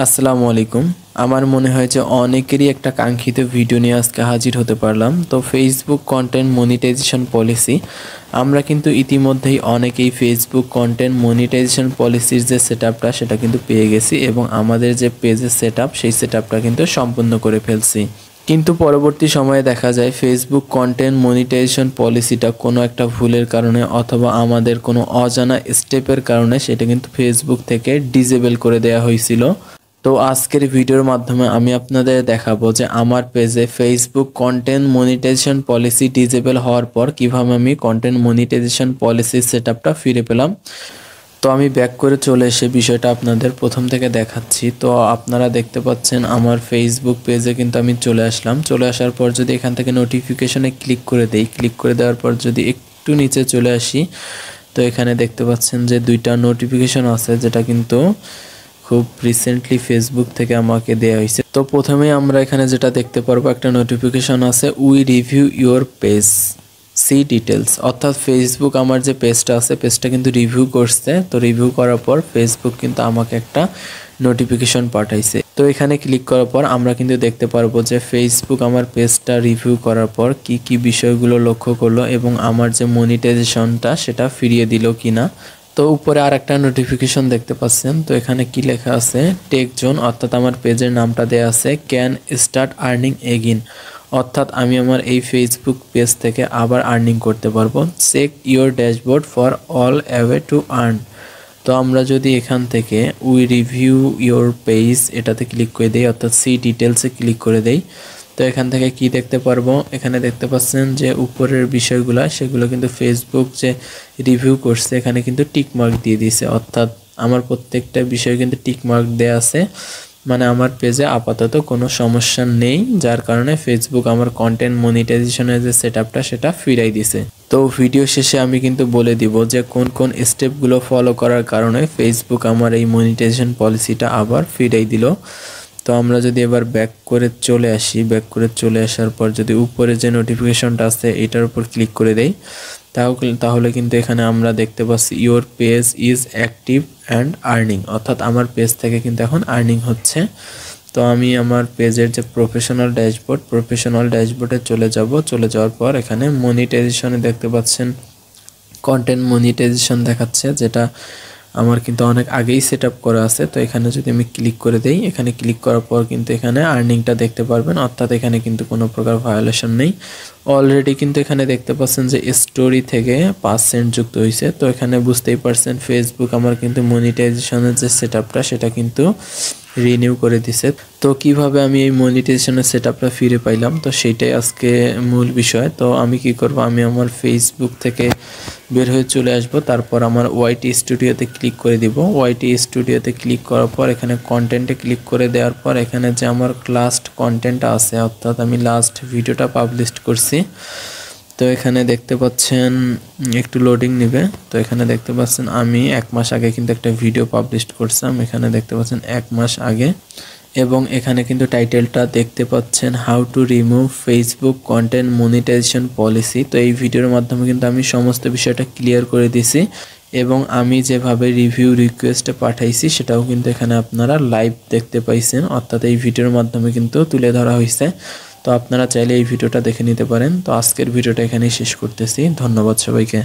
আসসালামু আলাইকুম। আমার মনে হয় যে অনেকেরই একটা কাঙ্ক্ষিত ভিডিও নিয়ে আজকে হাজির হতে পারলাম। তো ফেসবুক কন্টেন্ট মনিটাইজেশন পলিসি, আমরা কিন্তু ইতিমধ্যেই অনেকেই ফেসবুক কন্টেন্ট মনিটাইজেশন পলিসির যে সেটআপটা সেটা কিন্তু পেয়ে গেছি এবং আমাদের যে পেজের সেটআপ সেই সেটআপটা কিন্তু সম্পূর্ণ করে ফেলছি। কিন্তু পরবর্তী সময়ে দেখা যায় ফেসবুক কন্টেন্ট মনিটাইজেশন পলিসিটা কোনো একটা ভুলের কারণে অথবা আমাদের কোনো অজানা স্টেপের কারণে সেটা কিন্তু ফেসবুক থেকে ডিসেবল করে দেওয়া হয়েছিল। তো আজকের ভিডিওর মাধ্যমে আমি আপনাদের দেখাবো যে আমার পেজে Facebook content monetization policy disable হওয়ার পর কিভাবে আমি কন্টেন্ট মনিটাইজেশন পলিসির সেটআপটা ফিরে পেলাম। তো আমি ব্যাক করে চলে এসে বিষয়টা আপনাদের প্রথম থেকে দেখাচ্ছি। তো আপনারা দেখতে পাচ্ছেন আমার ফেসবুক পেজে কিন্তু আমি চলে আসলাম। চলে আসার পর যদি এখান থেকে নোটিফিকেশনে ক্লিক করে দেই, ক্লিক করে দেওয়ার পর যদি একটু নিচে চলে আসি, তো এখানে দেখতে পাচ্ছেন যে দুইটা নোটিফিকেশন আছে যেটা কিন্তু খুব রিসেন্টলি ফেসবুক থেকে আমাকে দেওয়া হয়েছে। তো প্রথমেই আমরা এখানে যেটা দেখতে পারবো, একটা নোটিফিকেশন আছে, we review your page, see details. অর্থাৎ ফেসবুক আমার যে পেজটা আছে পেজটা কিন্তু রিভিউ করছে। তো রিভিউ করার পর ফেসবুক কিন্তু আমাকে একটা নোটিফিকেশন পাঠাইছে। তো এখানে ক্লিক করার পর আমরা কিন্তু দেখতে পারবো যে ফেসবুক আমার পেজটা রিভিউ করার পর কি কি বিষয়গুলো লক্ষ্য করলো এবং আমার যে মনিটাইজেশনটা সেটা ফিরিয়ে দিল কিনা। তো উপরে আর একটা নোটিফিকেশন দেখতে পাচ্ছেন। তো এখানে কি লেখা আছে, টেক জোন, অর্থাৎ আমার পেজের নামটা দেয়া আছে ক্যান স্টার্ট আর্নিং এগিন, অর্থাৎ আমি আমার এই ফেসবুক পেজ থেকে আবার আর্নিং করতে পারবো। Check your dashboard for all away to earn. তো আমরা যদি এখান থেকে উই রিভিউ ইওর পেজ এটাতে ক্লিক করে দেই, অর্থাৎ সি ডিটেলসে ক্লিক করে দেই, তো এখান থেকে কি দেখতে পারবো, এখানে দেখতে পাচ্ছেন যে উপরের বিষয়গুলো সেগুলো কিন্তু ফেসবুক যে রিভিউ করছে এখানে কিন্তু টিক মার্ক দিয়ে দিয়েছে। অর্থাৎ আমার প্রত্যেকটা বিষয় কিন্তু টিক মার্ক দেওয়া আছে, মানে আমার পেজে আপাতত কোনো সমস্যা নেই, যার কারণে ফেসবুক আমার কন্টেন্ট মনিটাইজেশনের যে সেটআপটা সেটা ফিরাই দিছে। তো ভিডিও শেষে আমি কিন্তু বলে দিব যে কোন কোন স্টেপগুলো ফলো করার কারণে ফেসবুক আমার এই মনিটাইজেশন পলিসিটা আবার ফিরাই দিল। তো আমরা যদি এবার ব্যাক করে চলে আসি, ব্যাক করে চলে আসার পর যদি উপরে যে নোটিফিকেশনটা আছে এটার উপর ক্লিক করে দেই, তাহলে কিন্তু এখানে আমরা দেখতে পাচ্ছি your page is active and earning, অর্থাৎ আমার পেজ থেকে কিন্তু এখন আর্নিং হচ্ছে। তো আমি আমার পেজের যে প্রফেশনাল ড্যাশবোর্ডে চলে যাব। চলে যাওয়ার পর এখানে মনিটাইজেশনে দেখতে পাচ্ছেন কন্টেন্ট মনিটাইজেশন দেখাচ্ছে, যেটা আমার কিন্তু অনেক আগেই সেট আপ করা আছে। তো এখানে যদি আমি ক্লিক করে দেই, এখানে ক্লিক করার পর কিন্তু এখানে আর্নিংটা দেখতে পারবেন, অর্থাৎ এখানে কিন্তু কোনো প্রকার ভায়োলেশন নেই। অলরেডি কিন্তু এখানে দেখতে পাচ্ছেন যে স্টোরি থেকে 5 সেন্ট যুক্ত হয়েছে। তো এখানে বুঝতেই পারছেন ফেসবুক আমার কিন্তু মনিটাইজেশনের যে সেট আপটা সেটা কিন্তু রিনিউ করে দিছে। তো কিভাবে আমি এই মনিটাইজেশনের সেটআপটা ফিরে পাইলাম, তো সেইটাই আজকে মূল বিষয়। তো আমি কি করব, আমি আমার ফেসবুক থেকে বের হয়ে চলে আসব, তারপর আমার ওয়াইটি স্টুডিওতে ক্লিক করে দিব। ওয়াইটি স্টুডিওতে ক্লিক করার পর এখানে কন্টেন্টে ক্লিক করে দেওয়ার পর এখানে যে আমার লাস্ট কন্টেন্টটা আছে, অর্থাৎ আমি লাস্ট ভিডিওটা পাবলিশ করছি, তো এখানে দেখতে পাচ্ছেন একটু লোডিং নেবে। তো এখানে দেখতে পাচ্ছেন আমি 1 মাস আগে কিন্তু একটা ভিডিও পাবলিশ করছিলাম, এখানে দেখতে পাচ্ছেন 1 মাস আগে, এবং এখানে কিন্তু টাইটেলটা দেখতে পাচ্ছেন how to remove Facebook content monetization policy. তো এই ভিডিওর মাধ্যমে কিন্তু আমি সমস্ত বিষয়টা ক্লিয়ার করে দিছি এবং আমি যেভাবে রিভিউ রিকোয়েস্টে পাঠাইছি সেটাও কিন্তু এখানে আপনারা লাইভ দেখতে পাইছেন, অর্থাৎ এই ভিডিওর মাধ্যমে কিন্তু তুলে ধরা হয়েছে। তো আপনারা চাইলে এই ভিডিওটা দেখে নিতে পারেন। তো আজকের ভিডিওটা এখানেই শেষ করতেছি। ধন্যবাদ সবাইকে।